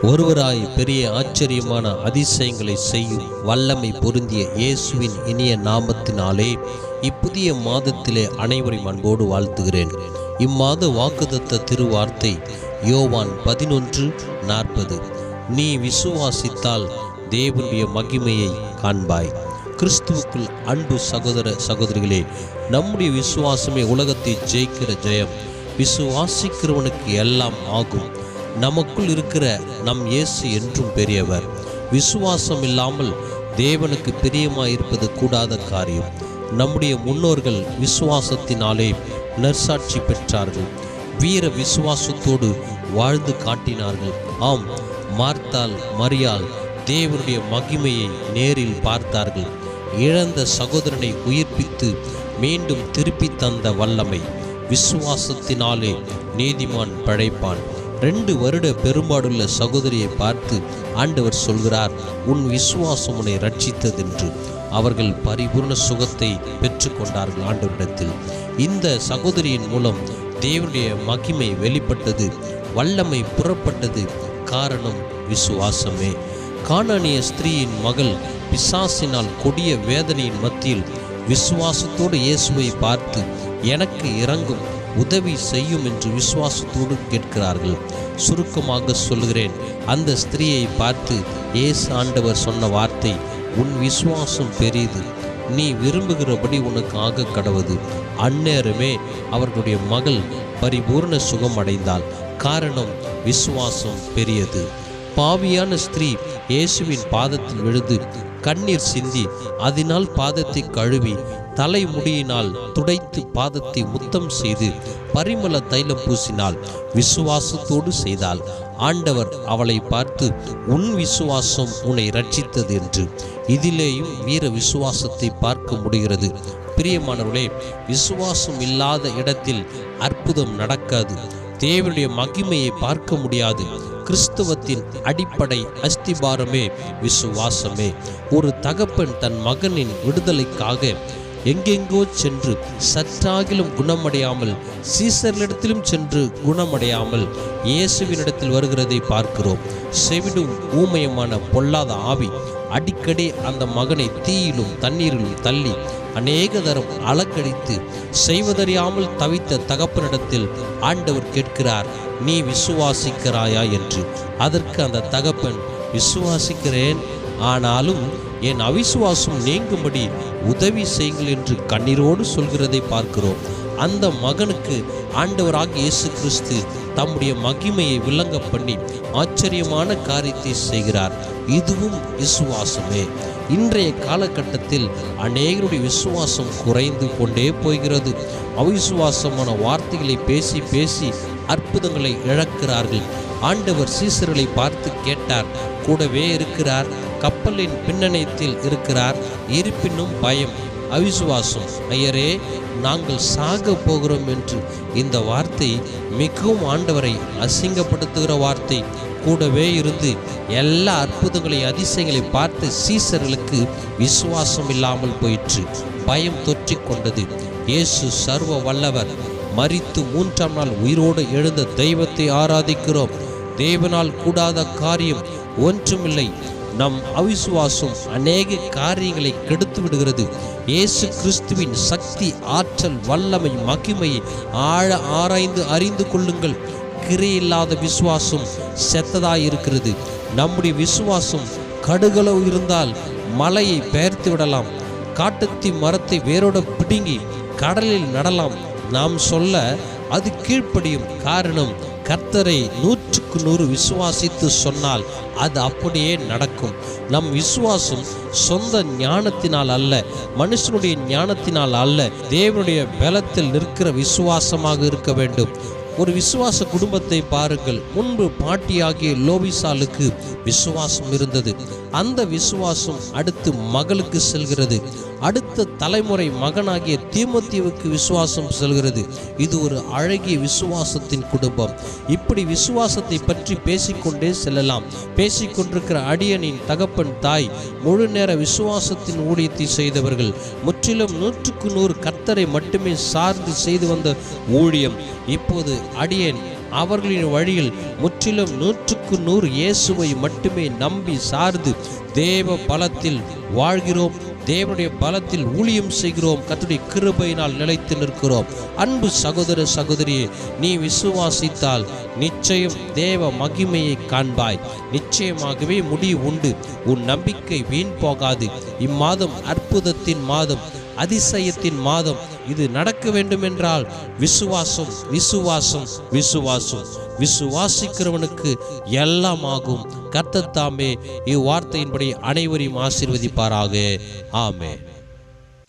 ஒருவராய் பெரிய ஆச்சரியமான அதிசயங்களை செய்யும் வல்லமை பொருந்திய இயேசுவின் இனிய நாமத்தினாலே இப்புதிய மாதத்திலே அனைவரையும் அன்போடு வாழ்த்துகிறேன். இம்மாத வாக்குத்தத்த திருவார்த்தை யோவான் 11:40. நீ விசுவாசித்தால் தேவனுடைய மகிமையை காண்பாய். கிறிஸ்துவுக்குள் அன்பு சகோதர சகோதரிகளே, நம்முடைய விசுவாசமே உலகத்தை ஜெயிக்கிற ஜெயம். விசுவாசிக்கிறவனுக்கு எல்லாம் ஆகும். நமக்குள் இருக்கிற நம் இயேசு என்றும் பெரியவர். விசுவாசம் இல்லாமல் தேவனுக்கு பிரியமாயிருப்பது கூடாத காரியம். நம்முடைய முன்னோர்கள் விசுவாசத்தினாலே நற்சாட்சி பெற்றார்கள். வீர விசுவாசத்தோடு வாழ்ந்து காட்டினார்கள். ஆம், மார்த்தாள் மரியாள் தேவனுடைய மகிமையை நேரில் பார்த்தார்கள். இழந்த சகோதரனை உயிர்ப்பித்து மீண்டும் திருப்பி தந்த வல்லமை. விசுவாசத்தினாலே நீதிமான் பிழைப்பான். 2 வருட பெரும்பாடுள்ள சகோதரியை பார்த்து ஆண்டவர் சொல்கிறார், உன் விசுவாசம் உன்னை ரட்சித்ததென்று. அவர்கள் பரிபூர்ண சுகத்தை பெற்று கொண்டார்கள் ஆண்டவரிடத்தில். இந்த சகோதரியின் மூலம் தேவனுடைய மகிமை வெளிப்பட்டது, வல்லமை புறப்பட்டது. காரணம் விசுவாசமே. கானானிய ஸ்திரீயின் மகள் பிசாசினால் கொடிய வேதனையின் மத்தியில் விசுவாசத்தோடு இயேசுவை பார்த்து எனக்கு இரங்கும், உதவி செய்யும் என்று விசுவாசத்தோடு கேட்கிறார்கள். சுருக்கமாக சொல்கிறேன், அந்த ஸ்திரீயை பார்த்து இயேசு ஆண்டவர் சொன்ன வார்த்தை, உன் விசுவாசம் பெரியது, நீ விரும்புகிறபடி உனக்கு ஆக கடவது. அந்நேரமே அவர்களுடைய மகள் பரிபூர்ண சுகம் அடைந்தாள். காரணம் விசுவாசம் பெரியது. பாவியான ஸ்திரீ இயேசுவின் பாதத்தில் விழுந்து கண்ணீர் சிந்தி அதனால் பாதத்தை கழுவி தலைமுடியினால் துடைத்து பாதத்தை முத்தம் செய்து பரிமள தைலம் பூசினாள். விசுவாசத்தோடு செய்தாள். ஆண்டவர் அவளை பார்த்து, உன் விசுவாசம் உன்னை ரட்சித்தது என்று. இதிலேயும் வீர விசுவாசத்தை பார்க்க முடிகிறது. பிரியமானவர்களே, விசுவாசம் இல்லாத இடத்தில் அற்புதம் நடக்காது. தேவனுடைய மகிமையை பார்க்க முடியாது. கிறிஸ்தவத்தின் அடிப்படை அஸ்திபாரமே விசுவாசமே. ஒரு தகப்பன் தன் மகனின் விடுதலைக்காக எங்கெங்கோ சென்று சற்றாகிலும் குணமடையாமல், சீசரிடத்திலும் சென்று குணமடையாமல் இயேசுவினிடத்தில் வருகிறதை பார்க்கிறோம். செவிடும் ஊமையமான பொல்லாத ஆவி அடிக்கடி அந்த மகனை தீயிலும் தண்ணீரிலும் தள்ளி அநேக தரம் அலக்கடித்து செய்வதறியாமல் தவித்த தகப்பனிடத்தில் ஆண்டவர் கேட்கிறார், நீ விசுவாசிக்கிறாயா என்று. அதற்கு அந்த தகப்பன், விசுவாசிக்கிறேன், ஆனாலும் என் அவிசுவாசம் நீங்கும்படி உதவி செய்யுங்கள் என்று கண்ணீரோடு சொல்கிறதை பார்க்கிறோம். அந்த மகனுக்கு ஆண்டவராகிய இயேசு கிறிஸ்து தம்முடைய மகிமையை விளங்க பண்ணி ஆச்சரியமான காரியத்தை செய்கிறார். இதுவும் விசுவாசமே. இன்றைய காலகட்டத்தில் அநேகருடைய விசுவாசம் குறைந்து கொண்டே போகிறது. அவிசுவாசமான வார்த்தைகளை பேசி பேசி அற்புதங்களை இழக்கிறார்கள். ஆண்டவர் சீசர்களை பார்த்து கேட்டார், கூடவே இருக்கிறார், கப்பலின் பின்னணியத்தில் இருக்கிறார், இருப்பினும் பயம், அவிசுவாசம். ஐயரே, நாங்கள் சாக போகிறோம் என்று. இந்த வார்த்தை மிகவும் ஆண்டவரை அசிங்கப்படுத்துகிற வார்த்தை. கூடவே இருந்து எல்லா அற்புதங்களை அதிசயங்களை பார்த்த சீசர்களுக்கு விசுவாசம் இல்லாமல் போயிற்று. பயம் தொற்றிக் கொண்டது. இயேசு சர்வ வல்லவர். மரித்து 3ஆம் நாள் உயிரோடு எழுந்த தெய்வத்தை ஆராதிக்கிறோம். தேவனால் கூடாத காரியம் ஒன்றுமில்லை. நம் அவிசுவாசம் அநேக காரியங்களை கெடுத்து விடுகிறது. இயேசு கிறிஸ்துவின் சக்தி, ஆற்றல், வல்லமை, மகிமையை ஆழ ஆராய்ந்து அறிந்து கொள்ளுங்கள். கிரையில்லாத விசுவாசம் செத்ததாயிருக்கிறது. நம்முடைய விசுவாசம் கடுகளவு இருந்தால் மலையை பெயர்த்து விடலாம். காட்டுத்தி மரத்தை வேரோட பிடுங்கி கடலில் நடலாம். நாம் சொல்ல அது கீழ்ப்படியும். காரணம், கர்த்தரை 100க்கு 100 விசுவாசித்து சொன்னால் அது அப்படியே நடக்கும். நம் விசுவாசம் சொந்த ஞானத்தினால் அல்ல, மனுஷனுடைய ஞானத்தினால் அல்ல, தேவனுடைய பலத்தில் நிற்கிற விசுவாசமாக இருக்க வேண்டும். ஒரு விசுவாச குடும்பத்தை பாருங்கள். முன்பு பாட்டியாகிய லோபிசாலுக்கு விசுவாசம் இருந்தது. அந்த விசுவாசம் அடுத்து மகளுக்கு செல்கிறது. அடுத்த தலைமுறை மகனாகிய தீமோத்தேயுவுக்கு விசுவாசம் செல்கிறது. இது ஒரு அழகிய விசுவாசத்தின் குடும்பம். இப்படி விசுவாசத்தை பற்றி பேசிக்கொண்டே செல்லலாம். பேசிக்கொண்டிருக்கிற அடியனின் தகப்பன் தாய் முழு நேர விசுவாசத்தின் ஊழியத்தை செய்தவர்கள். முற்றிலும் 100க்கு 100 கர்த்தரை மட்டுமே சார்ந்து செய்து வந்த ஊழியம். இப்போது அடியேன் அவர்களின் வழியில் முற்றிலும் 100% இயேசுவை மட்டுமே நம்பி சார்ந்து தேவ பலத்தில் வாழ்கிறோம். தேவனுடைய பலத்தில் ஊழியம் செய்கிறோம். கர்த்தருடைய கிருபையினால் நிலைத்து நிற்கிறோம். அன்பு சகோதர சகோதரியே, நீ விசுவாசித்தால் நிச்சயம் தேவ மகிமையை காண்பாய். நிச்சயமாகவே முடிவு உண்டு. உன் நம்பிக்கை வீண் போகாது. இம்மாதம் அற்புதத்தின் மாதம், அதிசயத்தின் மாதம். இது நடக்க வேண்டும் என்றால் விசுவாசம், விசுவாசம், விசுவாசம். விசுவாசிக்கிறவனுக்கு எல்லாம் ஆகும். கர்த்தர் தாமே இவ்வார்த்தையின்படி அனைவரையும் ஆசீர்வதிப்பாராக. ஆமென்.